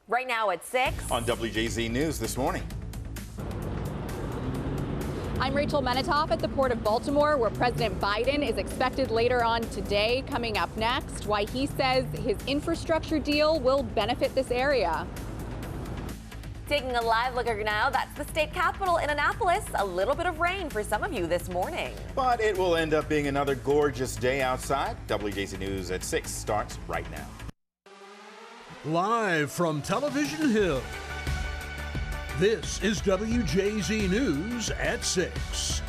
Right now at 6 on WJZ News this morning. I'm Rachel Menitoff at the Port of Baltimore, where President Biden is expected later on today. Coming up next, why he says his infrastructure deal will benefit this area. Taking a live look now, that's the state capitol in Annapolis. A little bit of rain for some of you this morning. But it will end up being another gorgeous day outside. WJZ News at 6 starts right now. Live from Television Hill, this is WJZ News at 6.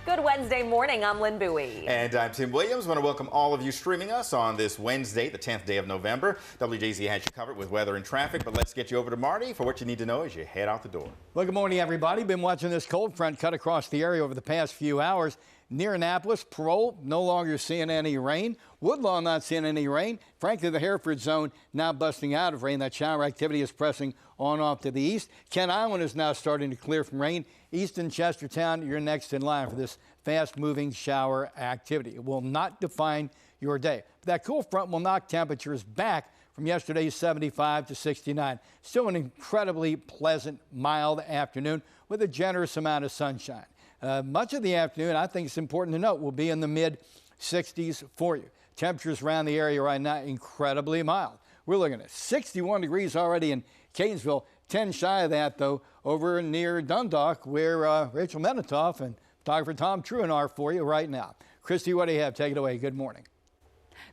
Good Wednesday morning. I'm Lynn Bowie. And I'm Tim Williams. I want to welcome all of you streaming us on this Wednesday, the 10th day of November. WJZ has you covered with weather and traffic, but let's get you over to Marty for what you need to know as you head out the door. Well, good morning, everybody. Been watching this cold front cut across the area over the past few hours. Near Annapolis, Parole, no longer seeing any rain. Woodlawn, not seeing any rain. Frankly, the Hereford zone now busting out of rain. That shower activity is pressing on off to the east. Kent Island is now starting to clear from rain. Easton, Chestertown, you're next in line for this fast-moving shower activity. It will not define your day. But that cool front will knock temperatures back from yesterday's 75 to 69. Still an incredibly pleasant, mild afternoon with a generous amount of sunshine. Much of the afternoon, I think it's important to note, will be in the mid-60s for you. Temperatures around the area right now incredibly mild. We're looking at 61 degrees already in Catonsville, 10 shy of that, though, over near Dundalk, where Rachel Menitoff and photographer Tom Truan are for you right now. Christy, what do you have? Take it away. Good morning.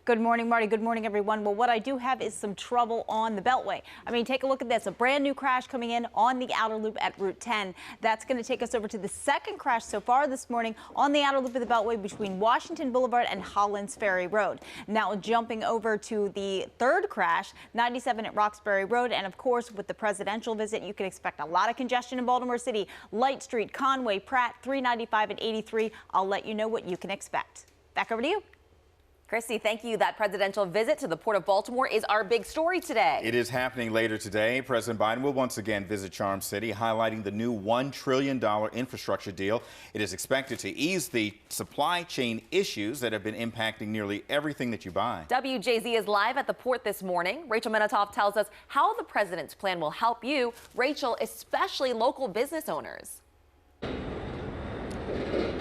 Good morning, Marty. Good morning, everyone. Well, what I do have is some trouble on the Beltway. I mean, take a look at this. A brand new crash coming in on the outer loop at Route 10. That's going to take us over to the second crash so far this morning on the outer loop of the Beltway between Washington Boulevard and Hollins Ferry Road. Now jumping over to the third crash, 97 at Roxbury Road. And of course, with the presidential visit, you can expect a lot of congestion in Baltimore City. Light Street, Conway, Pratt, 395 and 83. I'll let you know what you can expect. Back over to you. Christy, thank you. That presidential visit to the Port of Baltimore is our big story today. It is happening later today. President Biden will once again visit Charm City, highlighting the new $1 trillion infrastructure deal. It is expected to ease the supply chain issues that have been impacting nearly everything that you buy. WJZ is live at the port this morning. Rachel Menitoff tells us how the president's plan will help you, Rachel, especially local business owners.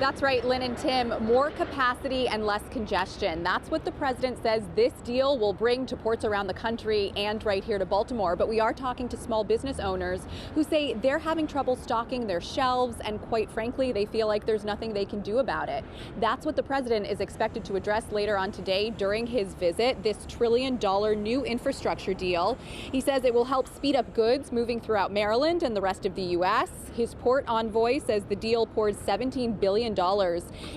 That's right, Lynn and Tim. More capacity and less congestion. That's what the president says this deal will bring to ports around the country and right here to Baltimore. But we are talking to small business owners who say they're having trouble stocking their shelves, and quite frankly, they feel like there's nothing they can do about it. That's what the president is expected to address later on today during his visit, this $1 trillion new infrastructure deal. He says it will help speed up goods moving throughout Maryland and the rest of the U.S. His port envoy says the deal pours $17 billion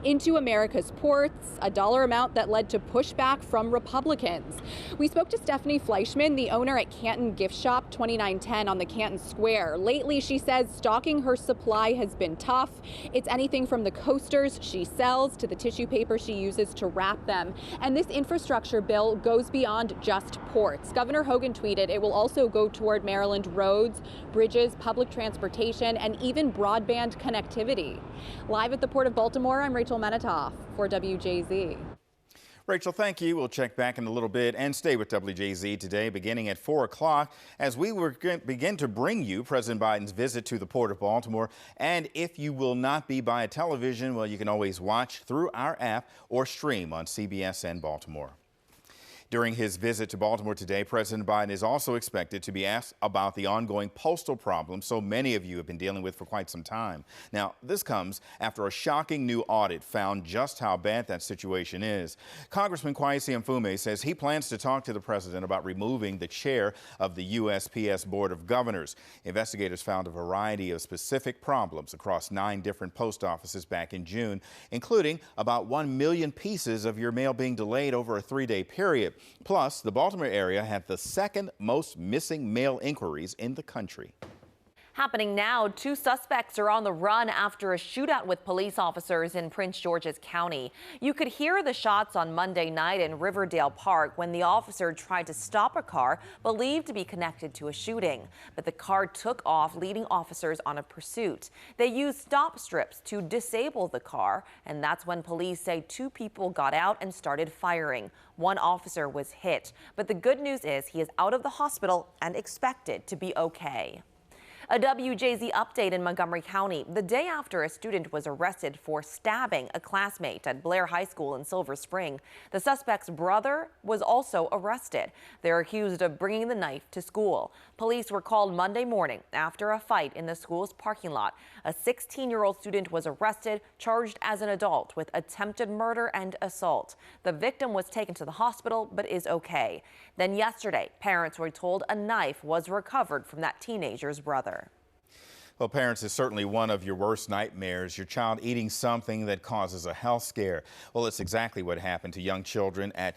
into America's ports, a dollar amount that led to pushback from Republicans. We spoke to Stephanie Fleischman, the owner at Canton Gift Shop 2910 on the Canton Square. Lately, she says stocking her supply has been tough. It's anything from the coasters she sells to the tissue paper she uses to wrap them. And this infrastructure bill goes beyond just ports. Governor Hogan tweeted it will also go toward Maryland roads, bridges, public transportation, and even broadband connectivity. Live at the Port of Baltimore, I'm Rachel Menitoff for WJZ. Rachel, thank you. We'll check back in a little bit and stay with WJZ today beginning at 4 o'clock as we will begin to bring you President Biden's visit to the Port of Baltimore. And if you will not be by a television, well, you can always watch through our app or stream on CBS and Baltimore. During his visit to Baltimore today, President Biden is also expected to be asked about the ongoing postal problem so many of you have been dealing with for quite some time. Now, this comes after a shocking new audit found just how bad that situation is. Congressman Kweisi Mfume says he plans to talk to the president about removing the chair of the USPS Board of Governors. Investigators found a variety of specific problems across 9 different post offices back in June, including about 1 million pieces of your mail being delayed over a 3-day period. Plus, the Baltimore area had the second most missing mail inquiries in the country. Happening now, 2 suspects are on the run after a shootout with police officers in Prince George's County. You could hear the shots on Monday night in Riverdale Park when the officer tried to stop a car believed to be connected to a shooting. But the car took off, leading officers on a pursuit. They used stop strips to disable the car, and that's when police say 2 people got out and started firing. 1 officer was hit, but the good news is he is out of the hospital and expected to be okay. A WJZ update in Montgomery County. The day after a student was arrested for stabbing a classmate at Blair High School in Silver Spring, the suspect's brother was also arrested. They're accused of bringing the knife to school. Police were called Monday morning after a fight in the school's parking lot. A 16-year-old student was arrested, charged as an adult with attempted murder and assault. The victim was taken to the hospital but is okay. Then yesterday, parents were told a knife was recovered from that teenager's brother. Well, parents, is certainly one of your worst nightmares, your child eating something that causes a health scare. Well, it's exactly what happened to young children at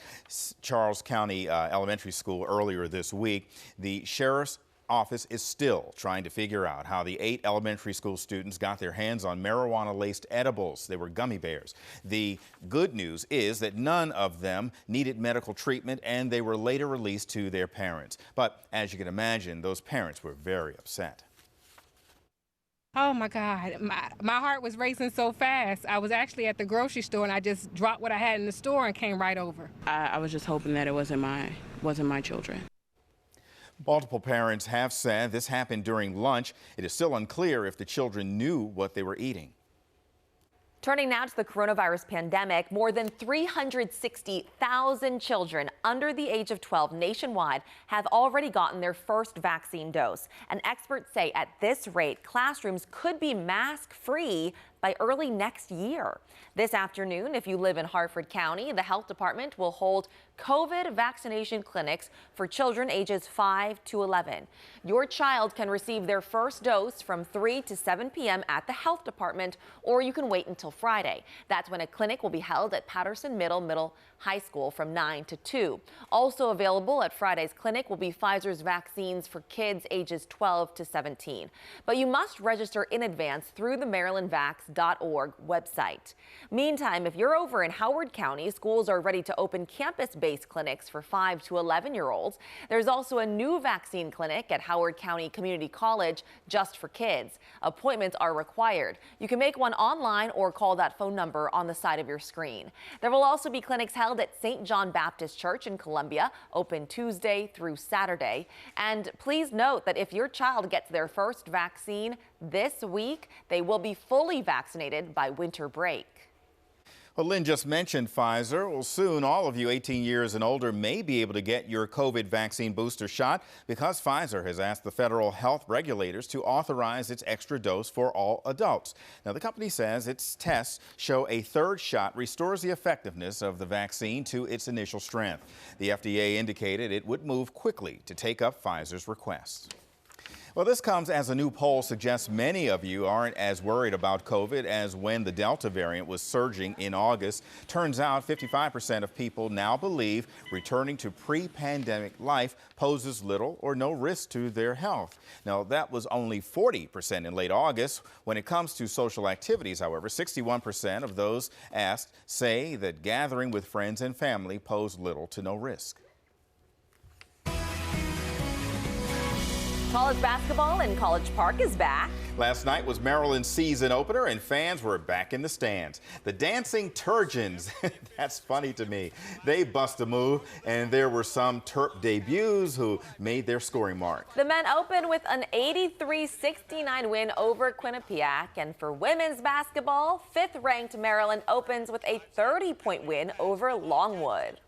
Charles County Elementary School earlier this week. The sheriff's office is still trying to figure out how the 8 elementary school students got their hands on marijuana-laced edibles. They were gummy bears. The good news is that none of them needed medical treatment, and they were later released to their parents. But as you can imagine, those parents were very upset. Oh my God, my heart was racing so fast. I was actually at the grocery store and I just dropped what I had in the store and came right over. I was just hoping that it wasn't my children. Multiple parents have said this happened during lunch. It is still unclear if the children knew what they were eating. Turning now to the coronavirus pandemic, more than 360,000 children under the age of 12 nationwide have already gotten their first vaccine dose. And experts say at this rate, classrooms could be mask-free by early next year. This afternoon, if you live in Harford County, the health department will hold COVID vaccination clinics for children ages 5 to 11. Your child can receive their first dose from 3 to 7 p.m. at the health department, or you can wait until Friday. That's when a clinic will be held at Patterson Middle High School from 9 to 2. Also available at Friday's clinic will be Pfizer's vaccines for kids ages 12 to 17. But you must register in advance through the MarylandVax.org website. Meantime, if you're over in Howard County, schools are ready to open campus-based clinics for 5 to 11-year-olds. There's also a new vaccine clinic at Howard County Community College just for kids. Appointments are required. You can make one online or call that phone number on the side of your screen. There will also be clinics held at St. John Baptist Church in Columbia, open Tuesday through Saturday. And please note that if your child gets their first vaccine this week, they will be fully vaccinated by winter break. Well, Lynn just mentioned Pfizer. Well, soon all of you 18 years and older may be able to get your COVID vaccine booster shot because Pfizer has asked the federal health regulators to authorize its extra dose for all adults. Now, the company says its tests show a 3rd shot restores the effectiveness of the vaccine to its initial strength. The FDA indicated it would move quickly to take up Pfizer's request. Well, this comes as a new poll suggests many of you aren't as worried about COVID as when the Delta variant was surging in August. Turns out 55% of people now believe returning to pre-pandemic life poses little or no risk to their health. Now, that was only 40% in late August. When it comes to social activities, however, 61% of those asked say that gathering with friends and family pose little to no risk. College basketball in College Park is back. Last night was Maryland's season opener, and fans were back in the stands. The Dancing Turgeons, that's funny to me. They bust a move, and there were some Terp debuts who made their scoring mark. The men opened with an 83-69 win over Quinnipiac, and for women's basketball, 5th-ranked Maryland opens with a 30-point win over Longwood.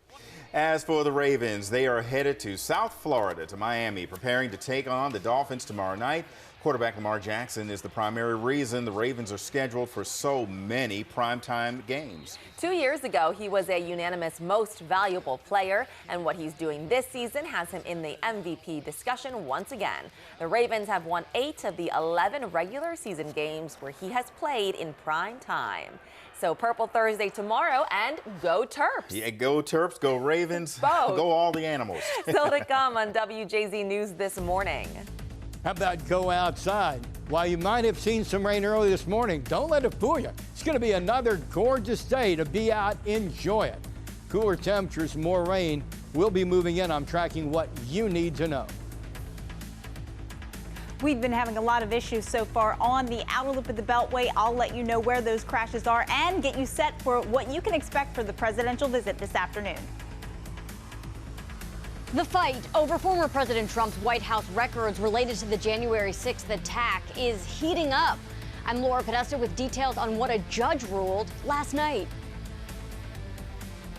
As for the Ravens, they are headed to South Florida, to Miami, preparing to take on the Dolphins tomorrow night. Quarterback Lamar Jackson is the primary reason the Ravens are scheduled for so many primetime games. 2 years ago, he was a unanimous most valuable player, and what he's doing this season has him in the MVP discussion once again. The Ravens have won 8 of the 11 regular season games where he has played in prime time. So Purple Thursday tomorrow, and go Terps. Yeah, go Terps, go Ravens, Both. go all the animals. Still to come on WJZ News this morning. How about go outside? While you might have seen some rain early this morning, don't let it fool you. It's going to be another gorgeous day to be out, enjoy it. Cooler temperatures, more rain. We'll be moving in. I'm tracking what you need to know. We've been having a lot of issues so far on the outer loop of the Beltway. I'll let you know where those crashes are and get you set for what you can expect for the presidential visit this afternoon. The fight over former President Trump's White House records related to the January 6th attack is heating up. I'm Laura Podesta with details on what a judge ruled last night.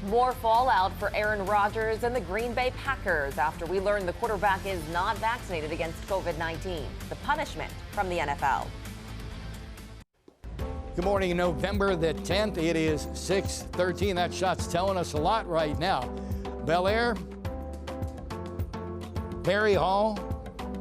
More fallout for Aaron Rodgers and the Green Bay Packers after we learned the quarterback is not vaccinated against COVID-19. The punishment from the NFL. Good morning, November the 10th. It is 6:13. That shot's telling us a lot right now. Bel Air, Berry Hall,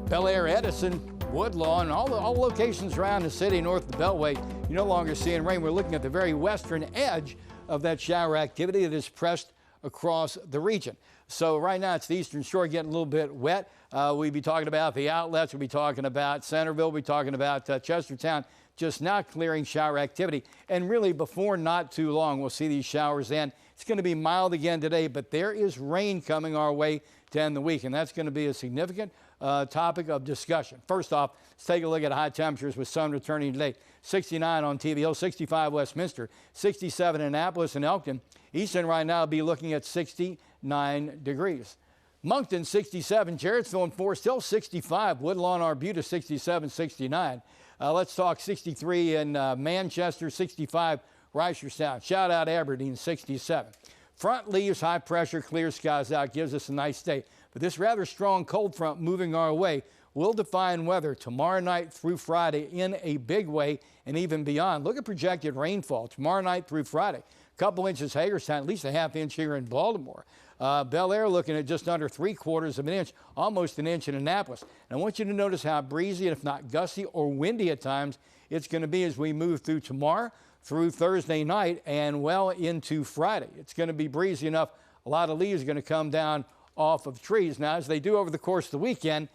Bel Air, Edison, Woodlawn, all locations around the city north of the Beltway. You're no longer seeing rain. We're looking at the very western edge of that shower activity that is pressed across the region. So right now it's the eastern shore getting a little bit wet. We'll be talking about the outlets. We'll be talking about Centerville. We'll be talking about Chestertown. Just not clearing shower activity. And really before not too long, we'll see these showers end. It's going to be mild again today, but there is rain coming our way to end the week, and that's going to be a significant topic of discussion. First off, let's take a look at high temperatures with sun returning today. 69 on TV Hill, 65 Westminster, 67 Annapolis and Elkton. Easton right now will be looking at 69 degrees. Moncton 67, Jarrettsville and Forest Hill 65, Woodlawn Arbutus 67, 69. Let's talk 63 in Manchester, 65 Reisterstown. Shout out Aberdeen 67. Front leaves, high pressure, clear skies out, gives us a nice day. But this rather strong cold front moving our way will define weather tomorrow night through Friday in a big way and even beyond. Look at projected rainfall tomorrow night through Friday. A couple inches Hagerstown, at least a half inch here in Baltimore. Bel Air looking at just under 3/4 of an inch, almost an inch in Annapolis. And I want you to notice how breezy, and if not gusty or windy at times, it's going to be as we move through tomorrow, through Thursday night, and well into Friday. It's going to be breezy enough. A lot of leaves are going to come down off of trees. Now, as they do over the course of the weekend,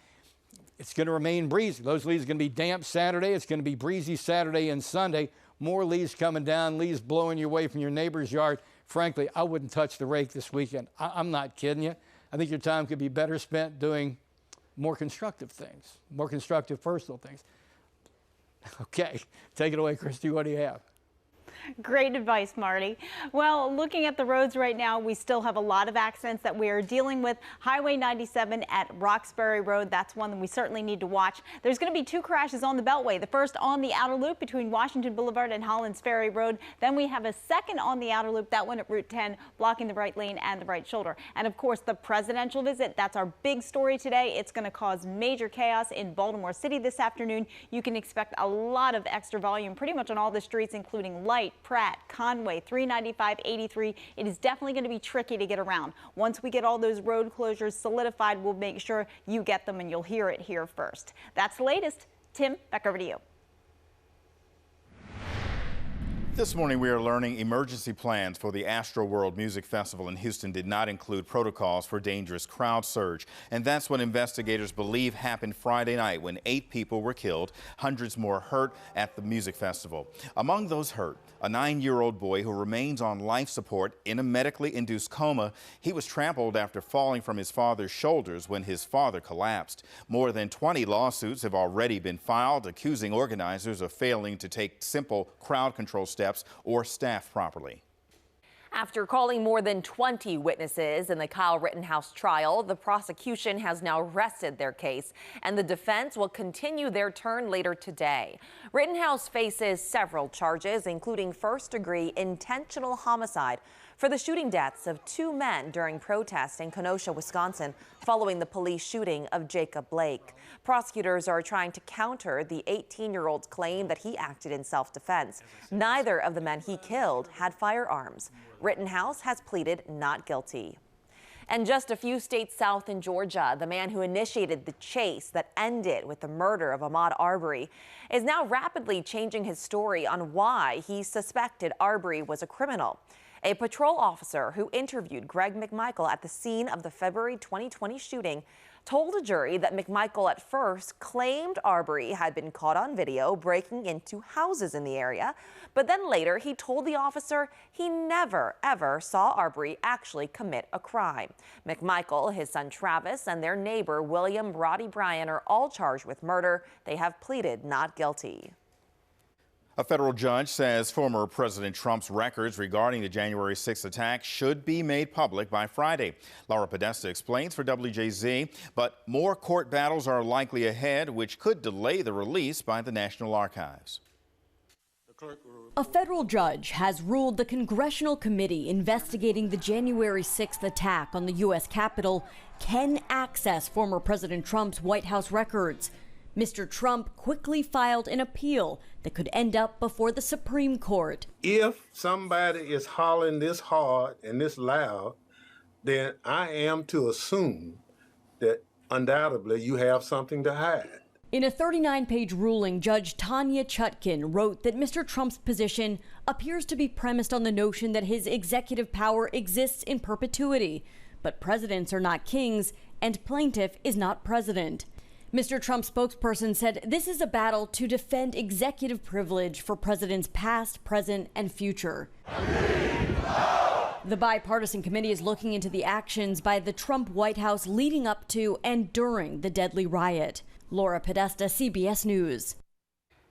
it's going to remain breezy. Those leaves are going to be damp Saturday. It's going to be breezy Saturday and Sunday. More leaves coming down, leaves blowing you away from your neighbor's yard. Frankly, I wouldn't touch the rake this weekend. I'm not kidding you. I think your time could be better spent doing more constructive things, more constructive personal things. Okay, take it away, Christy. What do you have? Great advice, Marty. Well, looking at the roads right now, we still have a lot of accidents that we are dealing with. Highway 97 at Roxbury Road, that's one that we certainly need to watch. There's going to be two crashes on the Beltway. The first on the outer loop between Washington Boulevard and Hollands Ferry Road. Then we have a second on the outer loop, that one at Route 10, blocking the right lane and the right shoulder. And of course, the presidential visit, that's our big story today. It's going to cause major chaos in Baltimore City this afternoon. You can expect a lot of extra volume pretty much on all the streets, including Light, Pratt, Conway, 395, 83. It is definitely going to be tricky to get around. Once we get all those road closures solidified, we'll make sure you get them and you'll hear it here first. That's the latest. Tim, back over to you. This morning, we are learning emergency plans for the Astroworld Music Festival in Houston did not include protocols for dangerous crowd surge. And that's what investigators believe happened Friday night when 8 people were killed, hundreds more hurt at the music festival. Among those hurt, a 9-year-old boy who remains on life support in a medically induced coma. He was trampled after falling from his father's shoulders when his father collapsed. More than 20 lawsuits have already been filed accusing organizers of failing to take simple crowd control steps or staff properly. After calling more than 20 witnesses in the Kyle Rittenhouse trial, the prosecution has now rested their case, and the defense will continue their turn later today. Rittenhouse faces several charges, including first-degree intentional homicide for the shooting deaths of 2 men during protests in Kenosha, Wisconsin, following the police shooting of Jacob Blake. Prosecutors are trying to counter the 18-year-old's claim that he acted in self-defense. Neither of the men he killed had firearms. Rittenhouse has pleaded not guilty. And just a few states south in Georgia, the man who initiated the chase that ended with the murder of Ahmaud Arbery is now rapidly changing his story on why he suspected Arbery was a criminal. A patrol officer who interviewed Greg McMichael at the scene of the February 2020 shooting told a jury that McMichael at first claimed Arbery had been caught on video breaking into houses in the area, but then later he told the officer he never, ever saw Arbery actually commit a crime. McMichael, his son Travis, and their neighbor William Roddy Bryan are all charged with murder. They have pleaded not guilty. A federal judge says former President Trump's records regarding the January 6th attack should be made public by Friday. Laura Podesta explains for WJZ, but more court battles are likely ahead, which could delay the release by the National Archives. A federal judge has ruled the congressional committee investigating the January 6th attack on the U.S. Capitol can access former President Trump's White House records. Mr. Trump quickly filed an appeal that could end up before the Supreme Court. If somebody is hollering this hard and this loud, then I am to assume that undoubtedly you have something to hide. In a 39-page ruling, Judge Tanya Chutkin wrote that Mr. Trump's position appears to be premised on the notion that his executive power exists in perpetuity. But presidents are not kings, and plaintiff is not president. Mr. Trump's spokesperson said this is a battle to defend executive privilege for presidents past, present, and future. The bipartisan committee is looking into the actions by the Trump White House leading up to and during the deadly riot. Laura Podesta, CBS News.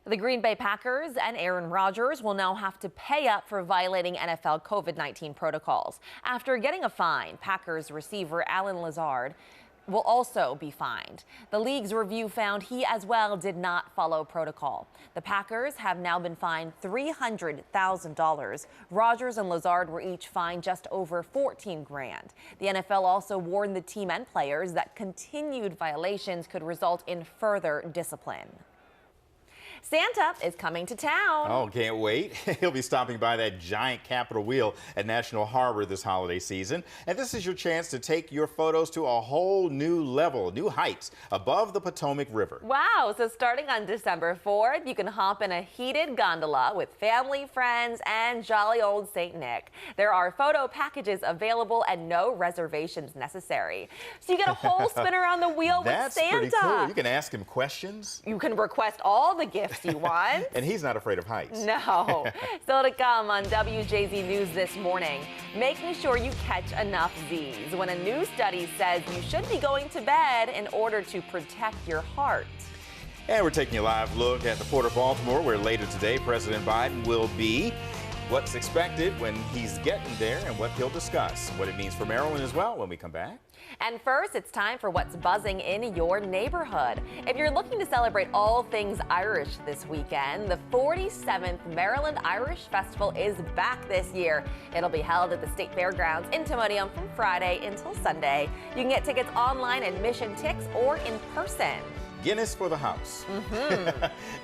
The Green Bay Packers and Aaron Rodgers will now have to pay up for violating NFL COVID-19 protocols. After getting a fine, Packers receiver Alan Lazard will also be fined. The league's review found he as well did not follow protocol. The Packers have now been fined $300,000. Rodgers and Lazard were each fined just over $14 grand. The NFL also warned the team and players that continued violations could result in further discipline. Santa is coming to town. Oh, can't wait. He'll be stopping by that giant Capitol wheel at National Harbor this holiday season. And this is your chance to take your photos to a whole new level, new heights above the Potomac River. Wow, so starting on December 4th, you can hop in a heated gondola with family, friends, and jolly old St. Nick. There are photo packages available and no reservations necessary. So you get a whole spin around the wheel with Santa. That's pretty cool. You can ask him questions. You can request all the gifts you want. And he's not afraid of heights. No. Still to come on WJZ News this morning, making sure you catch enough Z's when a new study says you should be going to bed in order to protect your heart. And we're taking a live look at the Port of Baltimore, where later today President Biden will be. What's expected when he's getting there and what he'll discuss. What it means for Maryland as well when we come back. And first, it's time for what's buzzing in your neighborhood. If you're looking to celebrate all things Irish this weekend, the 47th Maryland Irish Festival is back this year. It'll be held at the State Fairgrounds in Timonium from Friday until Sunday. You can get tickets online at Mission Tix or in person. Guinness for the house.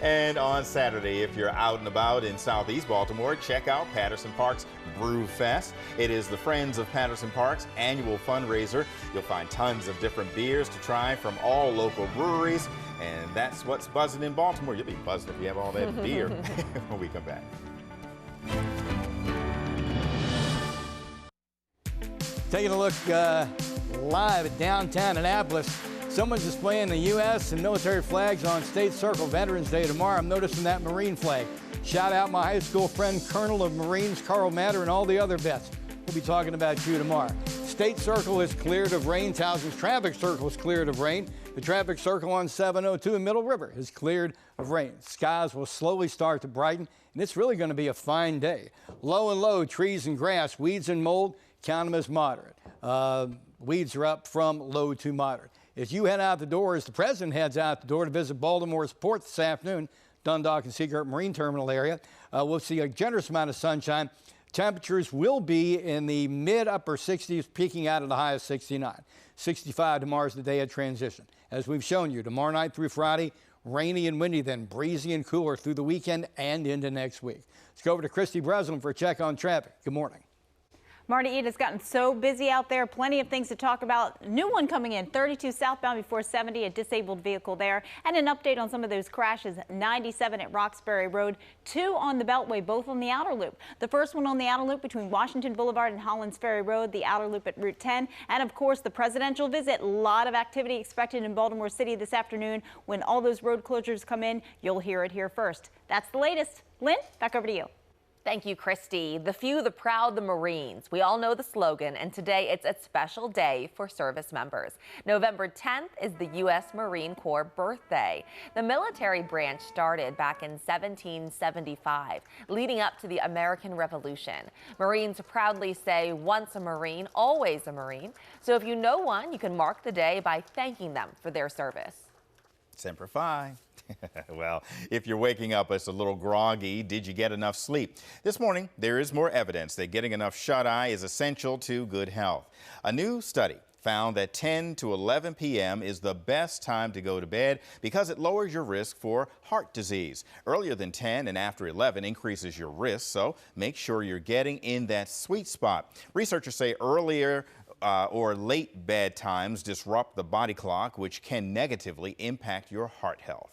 And on Saturday, if you're out and about in Southeast Baltimore, check out Patterson Park's Brew Fest. It is the Friends of Patterson Park's annual fundraiser. You'll find tons of different beers to try from all local breweries. And that's what's buzzing in Baltimore. You'll be buzzing if you have all that beer when we come back. Taking a look live at downtown Annapolis. Someone's displaying the U.S. and military flags on State Circle Veterans Day tomorrow. I'm noticing that Marine flag. Shout out my high school friend, Colonel of Marines, Carl Matter, and all the other vets. We'll be talking about you tomorrow. State Circle is cleared of rain. Towson's Traffic Circle is cleared of rain. The traffic circle on 702 in Middle River is cleared of rain. Skies will slowly start to brighten, and it's really going to be a fine day. Low and low, trees and grass, weeds and mold, count them as moderate. Weeds are up from low to moderate. As you head out the door, as the president heads out the door to visit Baltimore's port this afternoon, Dundalk and Seagirt Marine Terminal area, we'll see a generous amount of sunshine. Temperatures will be in the mid-upper 60s, peaking out at a high of 69. 65 tomorrow's the day of transition. As we've shown you, tomorrow night through Friday, rainy and windy, then breezy and cooler through the weekend and into next week. Let's go over to Christy Breslin for a check on traffic. Good morning. Marty, it has gotten so busy out there. Plenty of things to talk about. New one coming in, 32 southbound before 70, a disabled vehicle there. And an update on some of those crashes, 97 at Roxbury Road, 2 on the Beltway, both on the outer loop. The first one on the outer loop between Washington Boulevard and Hollands Ferry Road, the outer loop at Route 10. And of course, the presidential visit. A lot of activity expected in Baltimore City this afternoon. When all those road closures come in, you'll hear it here first. That's the latest. Lynn, back over to you. Thank you, Christy. The few, the proud, the Marines. We all know the slogan, and today it's a special day for service members. November 10th is the U.S. Marine Corps birthday. The military branch started back in 1775, leading up to the American Revolution. Marines proudly say, once a Marine, always a Marine. So if you know one, you can mark the day by thanking them for their service. Semper Fi. Well, if you're waking up as a little groggy, did you get enough sleep? This morning, there is more evidence that getting enough shut-eye is essential to good health. A new study found that 10 to 11 p.m. is the best time to go to bed because it lowers your risk for heart disease. Earlier than 10 and after 11 increases your risk, so make sure you're getting in that sweet spot. Researchers say earlier or late bedtimes disrupt the body clock, which can negatively impact your heart health.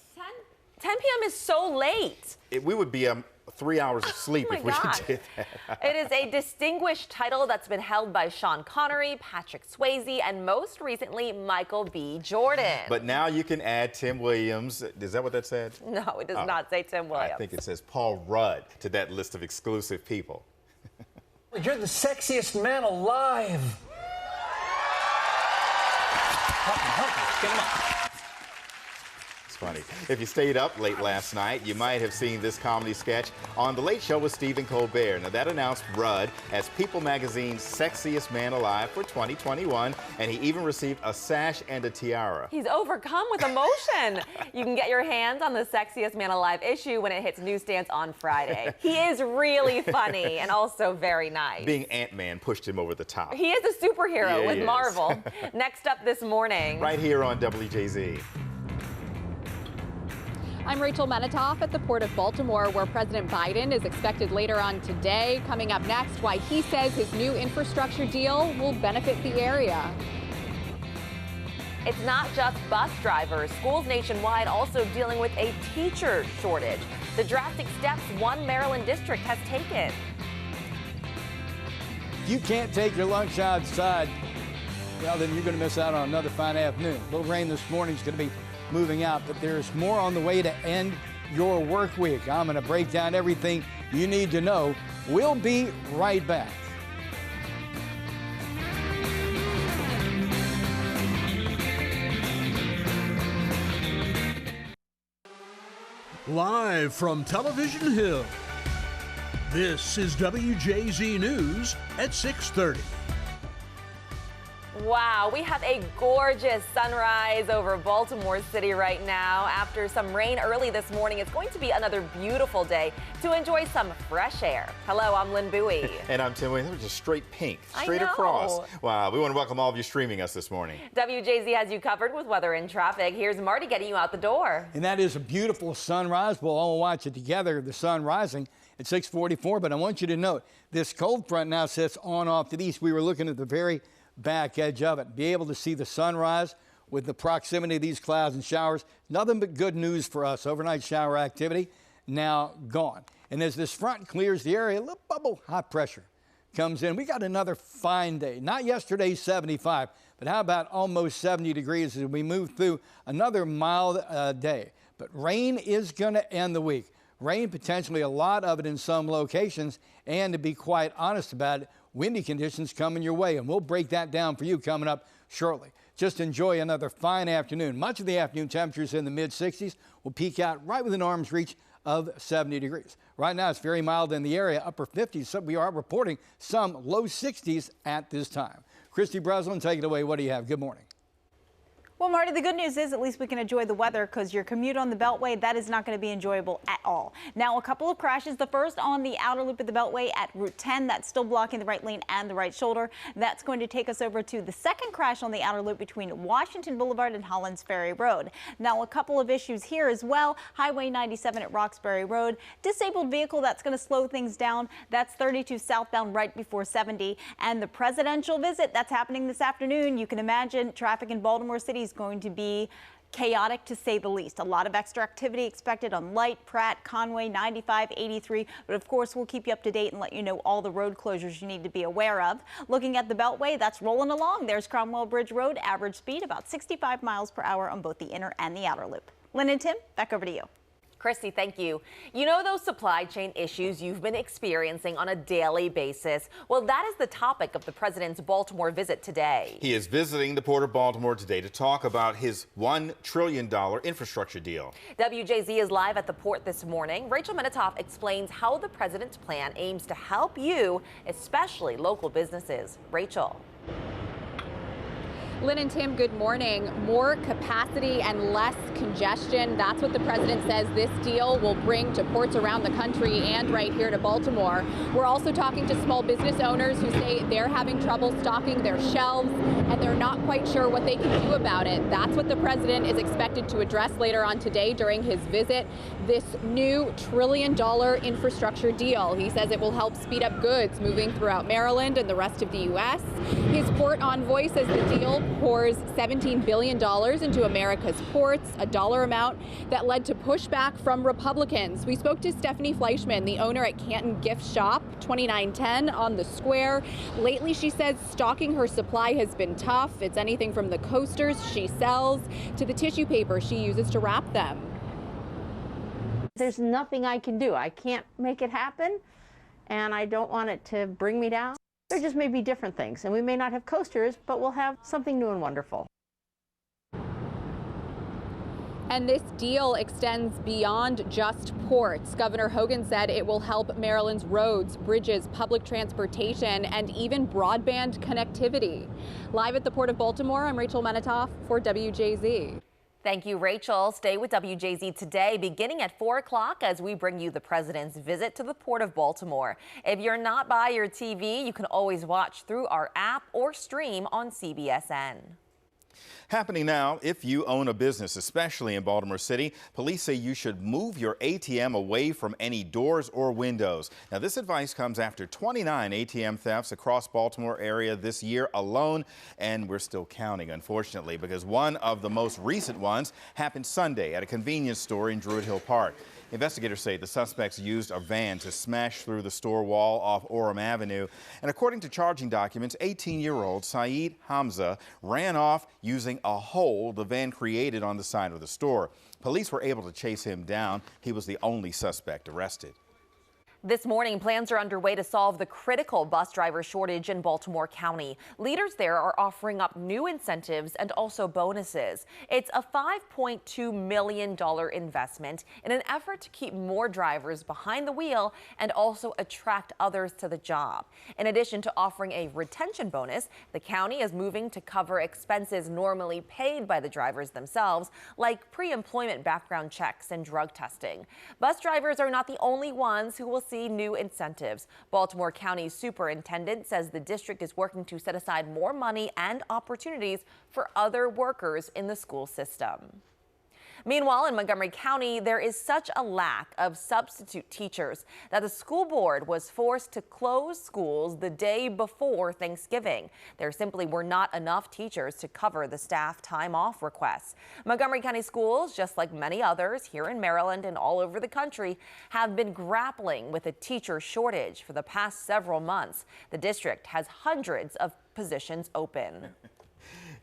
10 p.m. is so late. We would be 3 hours of sleep if we did that. It is a distinguished title that's been held by Sean Connery, Patrick Swayze, and most recently, Michael B. Jordan. But now you can add Tim Williams. Is that what that said? No, it does not say Tim Williams. I think it says Paul Rudd to that list of exclusive people. You're the sexiest man alive. Get him up. Funny. If you stayed up late last night, you might have seen this comedy sketch on The Late Show with Stephen Colbert. Now, that announced Rudd as People Magazine's sexiest man alive for 2021, and he even received a sash and a tiara. He's overcome with emotion. You can get your hands on the Sexiest Man Alive issue when it hits newsstands on Friday. He is really funny and also very nice. Being Ant-Man pushed him over the top. He is a superhero with Marvel. Next up this morning. Right here on WJZ. I'm Rachel Menitoff at the Port of Baltimore, where President Biden is expected later on today. Coming up next, why he says his new infrastructure deal will benefit the area. It's not just bus drivers. Schools nationwide also dealing with a teacher shortage. The drastic steps one Maryland district has taken. If you can't take your lunch outside, well, then you're going to miss out on another fine afternoon. A little rain this morning is going to be moving out, but there's more on the way to end your work week. I'm going to break down everything you need to know. We'll be right back. Live from Television Hill, this is WJZ News at 6:30. Wow, we have a gorgeous sunrise over Baltimore City right now. After some rain early this morning, it's going to be another beautiful day to enjoy some fresh air. Hello, I'm Lynn Bowie. And I'm Tim Williams. That was just straight pink, straight across. Wow, we want to welcome all of you streaming us this morning. WJZ has you covered with weather and traffic. Here's Marty getting you out the door. And that is a beautiful sunrise. We'll all watch it together, the sun rising at 6:44. But I want you to note, this cold front now sits on off to the east. We were looking at the very back edge of it. Be able to see the sunrise with the proximity of these clouds and showers. Nothing but good news for us. Overnight shower activity now gone. And as this front clears the area, a little bubble hot pressure comes in. We got another fine day. Not yesterday's 75, but how about almost 70 degrees as we move through another mild day. But rain is going to end the week. Rain, potentially a lot of it in some locations, and to be quite honest about it, windy conditions coming your way, and we'll break that down for you coming up shortly. Just enjoy another fine afternoon. Much of the afternoon temperatures in the mid-60s will peak out right within arm's reach of 70 degrees. Right now it's very mild in the area, upper 50s, so we are reporting some low 60s at this time. Christy Breslin, take it away. What do you have? Good morning. Well, Marty, the good news is at least we can enjoy the weather because your commute on the Beltway, that is not going to be enjoyable at all. Now, a couple of crashes. The first on the outer loop of the Beltway at Route 10. That's still blocking the right lane and the right shoulder. That's going to take us over to the second crash on the outer loop between Washington Boulevard and Hollands Ferry Road. Now, a couple of issues here as well. Highway 97 at Roxbury Road. Disabled vehicle, that's going to slow things down. That's 32 southbound right before 70. And the presidential visit, that's happening this afternoon. You can imagine traffic in Baltimore City is going to be chaotic to say the least. A lot of extra activity expected on Light, Pratt, Conway, 95, 83. But of course, we'll keep you up to date and let you know all the road closures you need to be aware of. Looking at the Beltway, that's rolling along. There's Cromwell Bridge Road, average speed about 65 miles per hour on both the inner and the outer loop. Lynn and Tim, back over to you. Christy, thank you. You know those supply chain issues you've been experiencing on a daily basis? Well, that is the topic of the president's Baltimore visit today. He is visiting the Port of Baltimore today to talk about his $1 trillion infrastructure deal. WJZ is live at the port this morning. Rachel Menitoff explains how the president's plan aims to help you, especially local businesses. Rachel. Lynn and Tim, good morning. More capacity and less congestion. That's what the president says this deal will bring to ports around the country and right here to Baltimore. We're also talking to small business owners who say they're having trouble stocking their shelves and they're not quite sure what they can do about it. That's what the president is expected to address later on today during his visit. This new $1 trillion infrastructure deal. He says it will help speed up goods moving throughout Maryland and the rest of the U.S. His port envoy says the deal pours $17 billion into America's ports, a dollar amount that led to pushback from Republicans. We spoke to Stephanie Fleischman, the owner at Canton Gift Shop, 2910 on the Square. Lately, she says stocking her supply has been tough. It's anything from the coasters she sells to the tissue paper she uses to wrap them. There's nothing I can do. I can't make it happen, and I don't want it to bring me down. There just may be different things, and we may not have coasters, but we'll have something new and wonderful. And this deal extends beyond just ports. Governor Hogan said it will help Maryland's roads, bridges, public transportation, and even broadband connectivity. Live at the Port of Baltimore, I'm Rachel Menitoff for WJZ. Thank you, Rachel. Stay with WJZ today, beginning at 4 o'clock as we bring you the president's visit to the Port of Baltimore. If you're not by your TV, you can always watch through our app or stream on CBSN. Happening now, if you own a business, especially in Baltimore City, police say you should move your ATM away from any doors or windows. Now, this advice comes after 29 ATM thefts across Baltimore area this year alone, and we're still counting, unfortunately, because one of the most recent ones happened Sunday at a convenience store in Druid Hill Park. Investigators say the suspects used a van to smash through the store wall off Orem Avenue. And according to charging documents, 18-year-old Saeed Hamza ran off using a hole the van created on the side of the store. Police were able to chase him down. He was the only suspect arrested. This morning, plans are underway to solve the critical bus driver shortage in Baltimore County. Leaders there are offering up new incentives and also bonuses. It's a $5.2 million investment in an effort to keep more drivers behind the wheel and also attract others to the job. In addition to offering a retention bonus, the county is moving to cover expenses normally paid by the drivers themselves, like pre-employment background checks and drug testing. Bus drivers are not the only ones who will see new incentives. Baltimore County Superintendent says the district is working to set aside more money and opportunities for other workers in the school system. Meanwhile, in Montgomery County, there is such a lack of substitute teachers that the school board was forced to close schools the day before Thanksgiving. There simply were not enough teachers to cover the staff time off requests. Montgomery County schools, just like many others here in Maryland and all over the country, have been grappling with a teacher shortage for the past several months. The district has hundreds of positions open.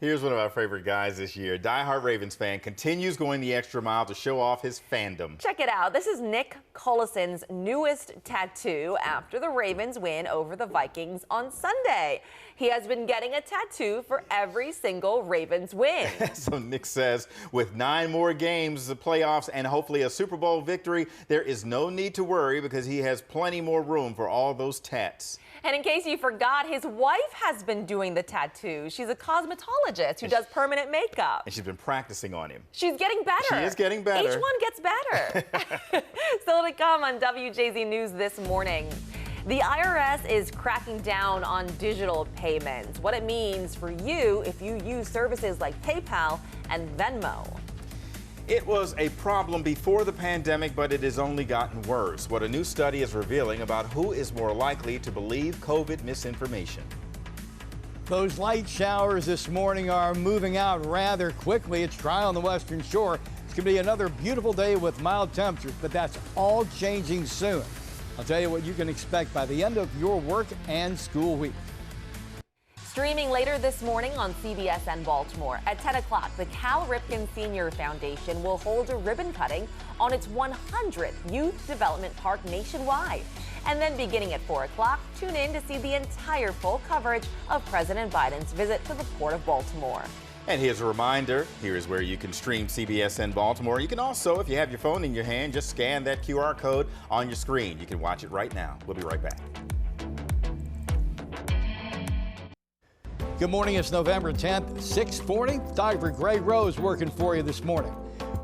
Here's one of our favorite guys this year. Die-hard Ravens fan continues going the extra mile to show off his fandom. Check it out. This is Nick Collison's newest tattoo after the Ravens win over the Vikings on Sunday. He has been getting a tattoo for every single Ravens win. So Nick says with 9 more games, the playoffs, and hopefully a Super Bowl victory, there is no need to worry because he has plenty more room for all those tats. And in case you forgot, his wife has been doing the tattoo. She's a cosmetologist. dermatologist who does permanent makeup. And she's been practicing on him. She's getting better. She is getting better. Each one gets better. Still to come on WJZ News this morning. The IRS is cracking down on digital payments, what it means for you if you use services like PayPal and Venmo. It was a problem before the pandemic, but it has only gotten worse. What a new study is revealing about who is more likely to believe COVID misinformation. Those light showers this morning are moving out rather quickly. It's dry on the western shore. It's going to be another beautiful day with mild temperatures, but that's all changing soon. I'll tell you what you can expect by the end of your work and school week. Streaming later this morning on CBS and Baltimore. At 10 o'clock, the Cal Ripken Senior Foundation will hold a ribbon cutting on its 100th Youth Development Park nationwide. And then beginning at 4 o'clock, tune in to see the entire full coverage of President Biden's visit to the Port of Baltimore. And here's a reminder, here is where you can stream CBS in Baltimore. You can also, if you have your phone in your hand, just scan that QR code on your screen. You can watch it right now. We'll be right back. Good morning, it's November 10th, 6:40. Dr. Greg Rose working for you this morning.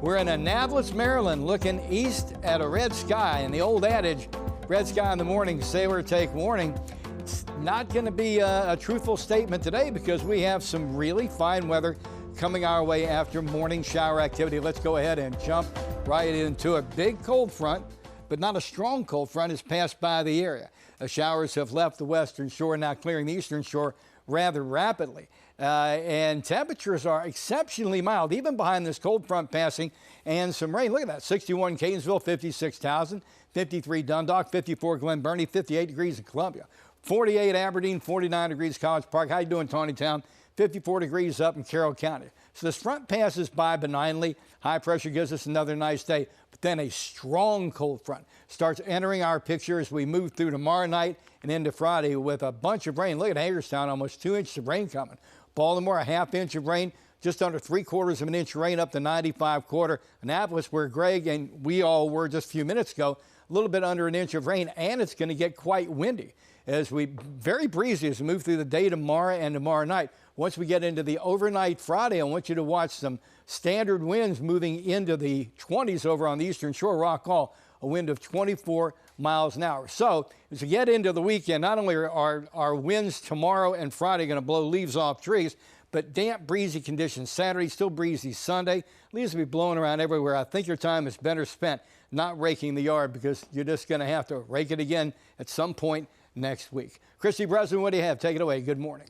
We're in Annapolis, Maryland, looking east at a red sky. And the old adage, red sky in the morning, sailor take warning. It's not going to be a truthful statement today because we have some really fine weather coming our way after morning shower activity. Let's go ahead and jump right into a big cold front, but not a strong cold front, has passed by the area. The showers have left the western shore, now clearing the eastern shore rather rapidly. And temperatures are exceptionally mild, even behind this cold front passing and some rain. Look at that, 61 Catonsville, 56 Towson, 53 Dundalk, 54 Glen Burnie, 58 degrees in Columbia. 48 Aberdeen, 49 degrees College Park. How you doing, Tawnytown? 54 degrees up in Carroll County. So this front passes by benignly. High pressure gives us another nice day. But then a strong cold front starts entering our picture as we move through tomorrow night and into Friday with a bunch of rain. Look at Hagerstown, almost 2 inches of rain coming. Baltimore, a ½ inch of rain. Just under 3/4 of an inch of rain up to 95/4. Annapolis, where Greg and we all were just a few minutes ago, a little bit under an inch of rain, and it's going to get quite windy as we very breezy as we move through the day tomorrow and tomorrow night. Once we get into the overnight Friday, I want you to watch some standard winds moving into the 20s over on the eastern shore. Rock Hall, a wind of 24 miles an hour. So as we get into the weekend, not only are our winds tomorrow and Friday going to blow leaves off trees, but damp, breezy conditions. Saturday, still breezy. Sunday, leaves will be blowing around everywhere. I think your time is better spent not raking the yard because you're just going to have to rake it again at some point next week. Christy Breslin, what do you have? Take it away. Good morning.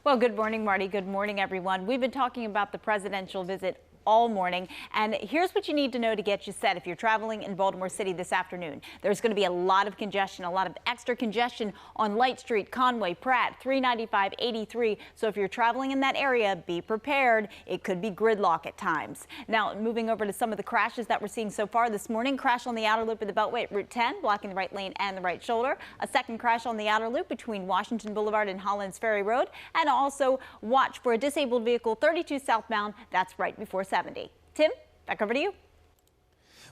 Well, good morning, Marty. Good morning, everyone. We've been talking about the presidential visit all morning, and here's what you need to know to get you set if you're traveling in Baltimore City this afternoon. There's going to be a lot of congestion, a lot of extra congestion on Light Street, Conway, Pratt, 395, 83. So if you're traveling in that area, be prepared. It could be gridlock at times. Now, moving over to some of the crashes that we're seeing so far this morning. Crash on the outer loop of the Beltway at Route 10, blocking the right lane and the right shoulder. A second crash on the outer loop between Washington Boulevard and Hollands Ferry Road. And also watch for a disabled vehicle 32 southbound. That's right before 70. Tim, back over to you.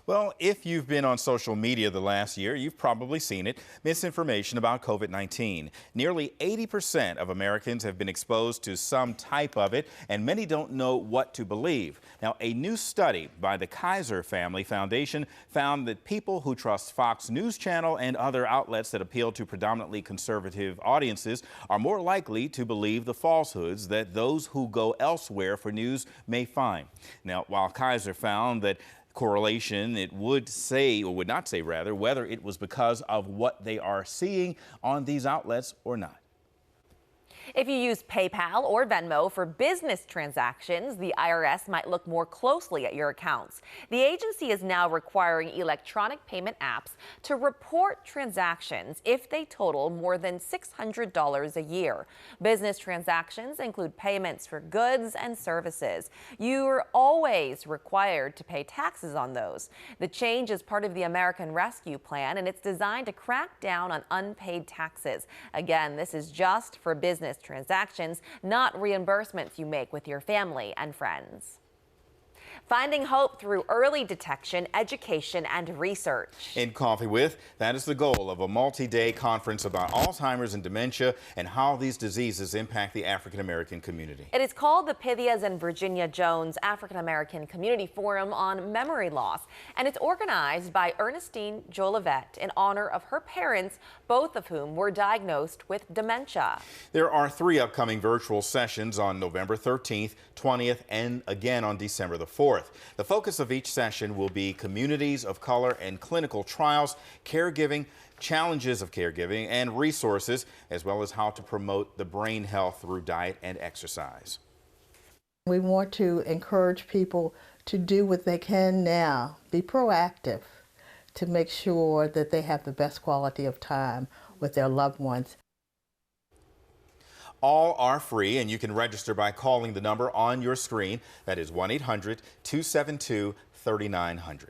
Well, if you've been on social media the last year, you've probably seen it. Misinformation about COVID-19. Nearly 80% of Americans have been exposed to some type of it, and many don't know what to believe. Now, a new study by the Kaiser Family Foundation found that people who trust Fox News Channel and other outlets that appeal to predominantly conservative audiences are more likely to believe the falsehoods that those who go elsewhere for news may find. Now, while Kaiser found that correlation, it would say, or would not say rather, whether it was because of what they are seeing on these outlets or not. If you use PayPal or Venmo for business transactions, the IRS might look more closely at your accounts. The agency is now requiring electronic payment apps to report transactions if they total more than $600 a year. Business transactions include payments for goods and services. You're always required to pay taxes on those. The change is part of the American Rescue Plan, and it's designed to crack down on unpaid taxes. Again, this is just for business transactions, not reimbursements you make with your family and friends. finding hope through early detection, education, and research. In Coffee With, that is the goal of a multi-day conference about Alzheimer's and dementia and how these diseases impact the African-American community. It is called the Pythias and Virginia Jones African-American Community Forum on Memory Loss, and it's organized by Ernestine Jolivet in honor of her parents, both of whom were diagnosed with dementia. There are 3 upcoming virtual sessions on November 13th, 20th, and again on December the 4th. The focus of each session will be communities of color and clinical trials, caregiving, challenges of caregiving, and resources, as well as how to promote the brain health through diet and exercise. We want to encourage people to do what they can now, be proactive to make sure that they have the best quality of time with their loved ones. All are free, and you can register by calling the number on your screen. That is 1-800-272-3900.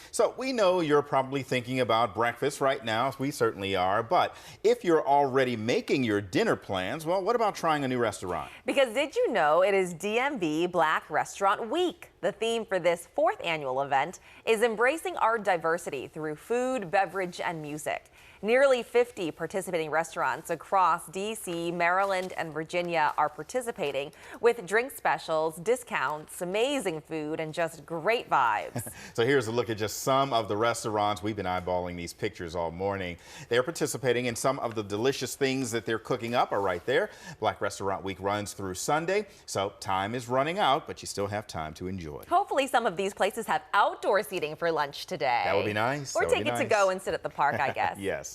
So we know you're probably thinking about breakfast right now. We certainly are. But if you're already making your dinner plans, well, what about trying a new restaurant? Because did you know it is DMV Black Restaurant Week? The theme for this 4th annual event is embracing our diversity through food, beverage, and music. Nearly 50 participating restaurants across D.C., Maryland, and Virginia are participating with drink specials, discounts, amazing food, and just great vibes. So here's a look at just some of the restaurants. We've been eyeballing these pictures all morning. They're participating in some of the delicious things that they're cooking up are right there. Black Restaurant Week runs through Sunday, so time is running out, but you still have time to enjoy. Hopefully some of these places have outdoor seating for lunch today. That would be nice. Or take it to go and sit at the park, I guess. Yes.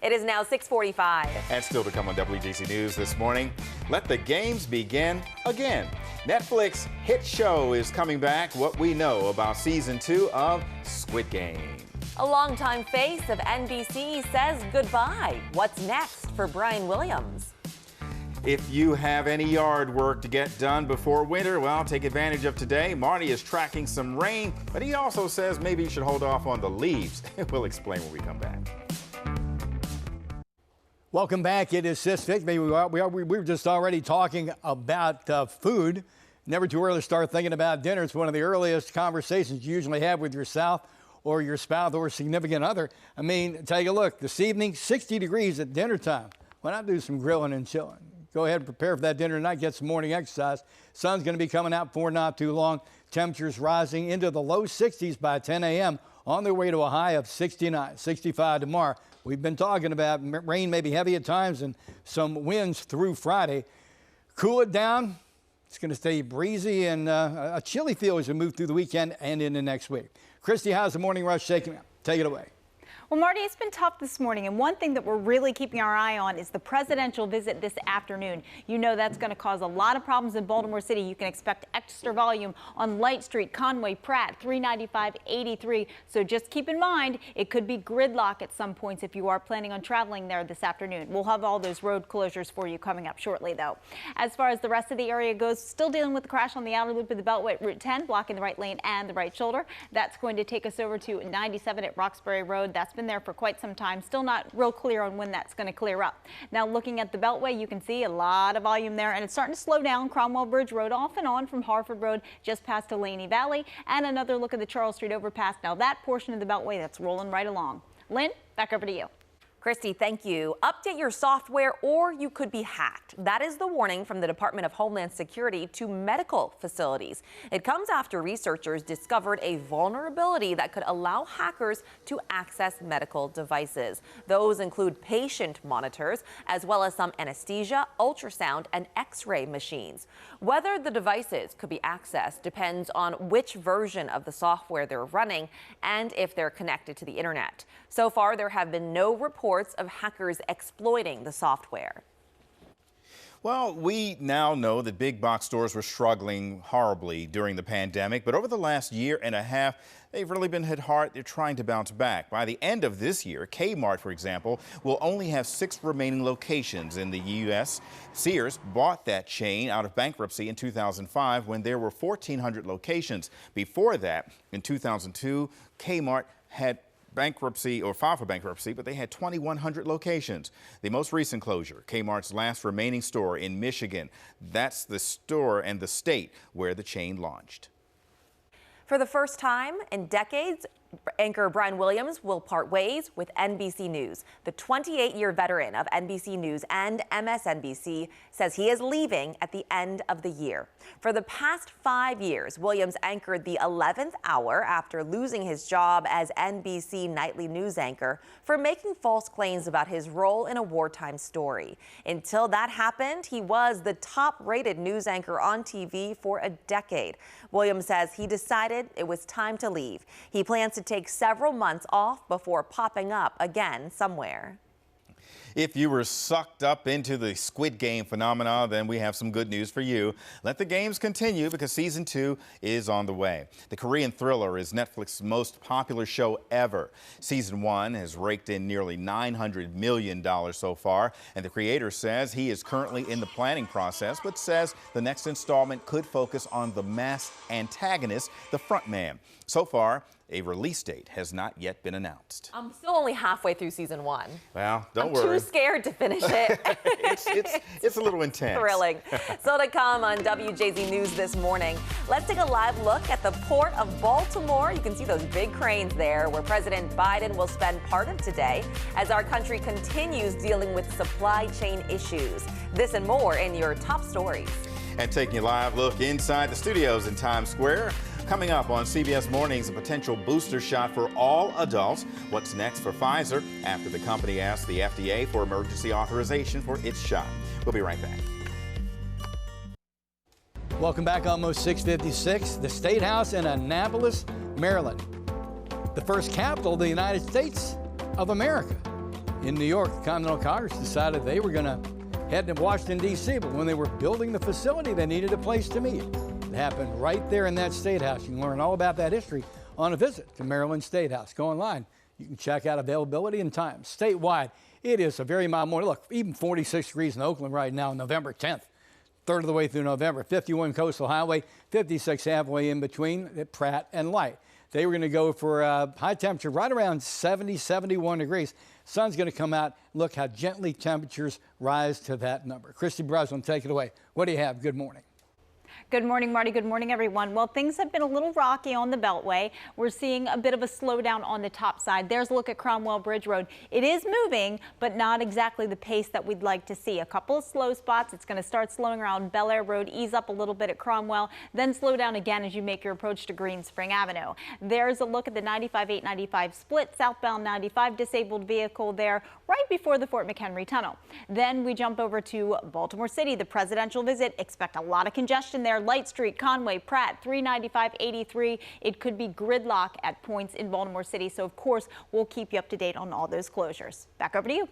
It is now 6:45. And still to come on WJZ News this morning, let the games begin again. Netflix hit show is coming back. What we know about season 2 of Squid Game. A longtime face of NBC says goodbye. What's next for Brian Williams? If you have any yard work to get done before winter, well, take advantage of today. Marty is tracking some rain, but he also says maybe you should hold off on the leaves. We'll explain when we come back. Welcome back. It is 6:50. We were just already talking about food. Never too early to start thinking about dinner. It's one of the earliest conversations you usually have with yourself or your spouse or significant other. I mean, take a look. This evening, 60 degrees at dinner time. Why not do some grilling and chilling? Go ahead and prepare for that dinner tonight. Get some morning exercise. Sun's going to be coming out for not too long. Temperatures rising into the low 60s by 10 a.m. on their way to a high of 69, 65 tomorrow. We've been talking about rain may be heavy at times and some winds through Friday. Cool it down. It's going to stay breezy and a chilly feel as we move through the weekend and into next week. Christy, how's the morning rush shaking up? Take it away. Well, Marty, it's been tough this morning, and one thing that we're really keeping our eye on is the presidential visit this afternoon. You know that's going to cause a lot of problems in Baltimore City. You can expect extra volume on Light Street, Conway, Pratt, 395, 83. So just keep in mind, it could be gridlock at some points if you are planning on traveling there this afternoon. We'll have all those road closures for you coming up shortly, though. As far as the rest of the area goes, still dealing with the crash on the outer loop of the Beltway at Route 10, blocking the right lane and the right shoulder. That's going to take us over to 97 at Roxbury Road. That's been there for quite some time. Still not real clear on when that's going to clear up. Now looking at the Beltway, you can see a lot of volume there, and it's starting to slow down. Cromwell Bridge Road off and on from Harford Road just past Delaney Valley, and another look at the Charles Street overpass. Now that portion of the Beltway that's rolling right along. Lynn, back over to you. Christy, thank you. Update your software or you could be hacked. That is the warning from the Department of Homeland Security to medical facilities. It comes after researchers discovered a vulnerability that could allow hackers to access medical devices. Those include patient monitors, as well as some anesthesia, ultrasound, and x-ray machines. Whether the devices could be accessed depends on which version of the software they're running and if they're connected to the internet. So far, there have been no reports of hackers exploiting the software. Well, we now know that big box stores were struggling horribly during the pandemic, but over the last year and a half, they've really been hit hard. They're trying to bounce back. By the end of this year, Kmart, for example, will only have 6 remaining locations in the U.S. Sears bought that chain out of bankruptcy in 2005 when there were 1,400 locations. Before that, in 2002, Kmart had bankruptcy or filed for bankruptcy, but they had 2,100 locations. The most recent closure, Kmart's last remaining store in Michigan. That's the store and the state where the chain launched. For the first time in decades, anchor Brian Williams will part ways with NBC News. The 28-year veteran of NBC News and MSNBC says he is leaving at the end of the year. For the past 5 years, Williams anchored the 11th hour after losing his job as NBC nightly news anchor for making false claims about his role in a wartime story. Until that happened, he was the top-rated news anchor on TV for a decade. Williams says he decided it was time to leave. He plans to take several months off before popping up again somewhere. If you were sucked up into the Squid Game phenomena, then we have some good news for you. Let the games continue because season 2 is on the way. The Korean thriller is Netflix's most popular show ever. Season 1 has raked in nearly $900 million so far, and the creator says he is currently in the planning process, but says the next installment could focus on the masked antagonist, the frontman. So far, a release date has not yet been announced. I'm still only halfway through season 1. Well, don't I'm worry. too scared to finish it. It's a little intense. Thrilling. Still to come on WJZ News this morning. Let's take a live look at the Port of Baltimore. You can see those big cranes there where President Biden will spend part of today as our country continues dealing with supply chain issues. This and more in your top stories. And taking a live look inside the studios in Times Square. Coming up on CBS Mornings, a potential booster shot for all adults. What's next for Pfizer after the company asked the FDA for emergency authorization for its shot? We'll be right back. Welcome back. Almost 6:56. The State House in Annapolis, Maryland. The first capital of the United States of America. In New York, the Continental Congress decided they were going to head to Washington, D.C., but when they were building the facility, they needed a place to meet. It happened right there in that State House. You can learn all about that history on a visit to Maryland State House. Go online. You can check out availability and times. Statewide, it is a very mild morning. Look, even 46 degrees in Oakland right now, November 10th. Third of the way through November. 51 Coastal Highway, 56 halfway in between at Pratt and Light. They were going to go for a high temperature right around 70, 71 degrees. Sun's going to come out. Look how gently temperatures rise to that number. Christy Breslin, take it away. What do you have? Good morning. Good morning, Marty. Good morning, everyone. Well, things have been a little rocky on the Beltway. We're seeing a bit of a slowdown on the top side. There's a look at Cromwell Bridge Road. It is moving, but not exactly the pace that we'd like to see. A couple of slow spots. It's going to start slowing around Bel Air Road, ease up a little bit at Cromwell, then slow down again as you make your approach to Green Spring Avenue. There's a look at the 95-895 split, southbound 95 disabled vehicle there right before the Fort McHenry Tunnel. Then we jump over to Baltimore City, the presidential visit. Expect a lot of congestion there. Light Street, Conway, Pratt, 395, 83. It could be gridlock at points in Baltimore City. So, of course, we'll keep you up to date on all those closures. Back over to you.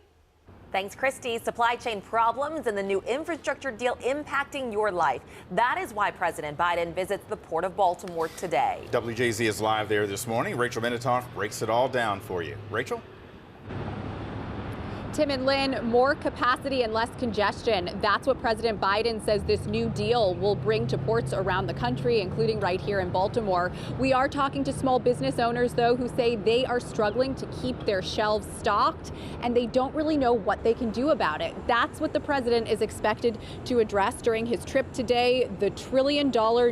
Thanks, Christy. Supply chain problems and the new infrastructure deal impacting your life. That is why President Biden visits the Port of Baltimore today. WJZ is live there this morning. Rachel Benetoff breaks it all down for you. Rachel? Tim and Lynn, more capacity and less congestion. That's what President Biden says this new deal will bring to ports around the country, including right here in Baltimore. We are talking to small business owners, though, who say they are struggling to keep their shelves stocked, and they don't really know what they can do about it. That's what the president is expected to address during his trip today, the $1 trillion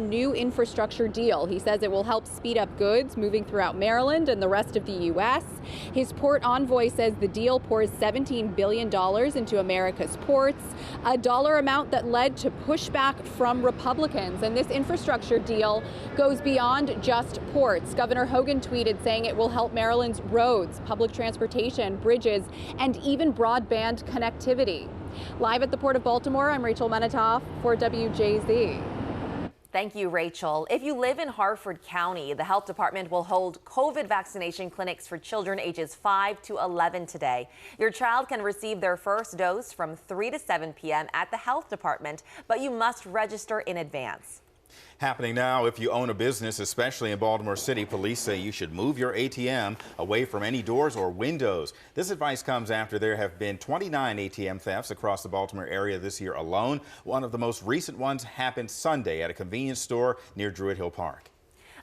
new infrastructure deal. He says it will help speed up goods moving throughout Maryland and the rest of the U.S. His port envoy says the deal pours $17 billion into America's ports, a dollar amount that led to pushback from Republicans. And this infrastructure deal goes beyond just ports. Governor Hogan tweeted saying it will help Maryland's roads, public transportation, bridges, and even broadband connectivity. Live at the Port of Baltimore, I'm Rachel Menetoff for WJZ. Thank you, Rachel. If you live in Harford County, the health department will hold COVID vaccination clinics for children ages 5 to 11 today. Your child can receive their first dose from 3 to 7 p.m. at the health department, but you must register in advance. Happening now, if you own a business, especially in Baltimore City, police say you should move your ATM away from any doors or windows. This advice comes after there have been 29 ATM thefts across the Baltimore area this year alone. One of the most recent ones happened Sunday at a convenience store near Druid Hill Park.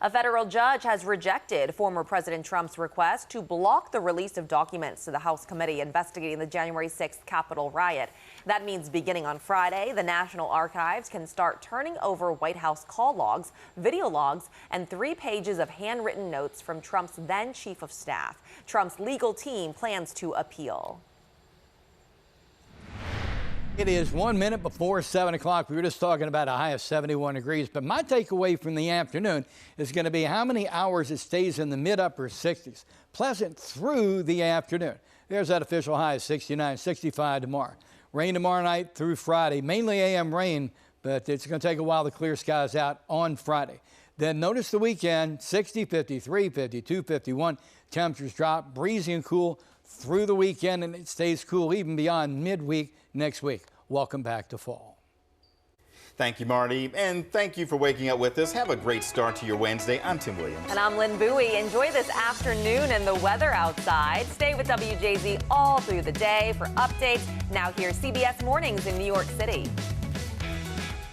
A federal judge has rejected former President Trump's request to block the release of documents to the House committee investigating the January 6th Capitol riot. That means beginning on Friday, the National Archives can start turning over White House call logs, video logs, and 3 pages of handwritten notes from Trump's then chief of staff. Trump's legal team plans to appeal. It is 1 minute before 7 o'clock. We were just talking about a high of 71 degrees, but my takeaway from the afternoon is going to be how many hours it stays in the mid-upper 60s. Pleasant through the afternoon. There's that official high of 69, 65 tomorrow. Rain tomorrow night through Friday, mainly AM rain, but it's going to take a while to clear skies out on Friday. Then notice the weekend, 60, 53, 52, 51. Temperatures drop, breezy and cool through the weekend, and it stays cool even beyond midweek next week. Welcome back to fall. Thank you, Marty, and thank you for waking up with us. Have a great start to your Wednesday. I'm Tim Williams. And I'm Lynn Bowie. Enjoy this afternoon and the weather outside. Stay with WJZ all through the day for updates. Now here's CBS Mornings in New York City.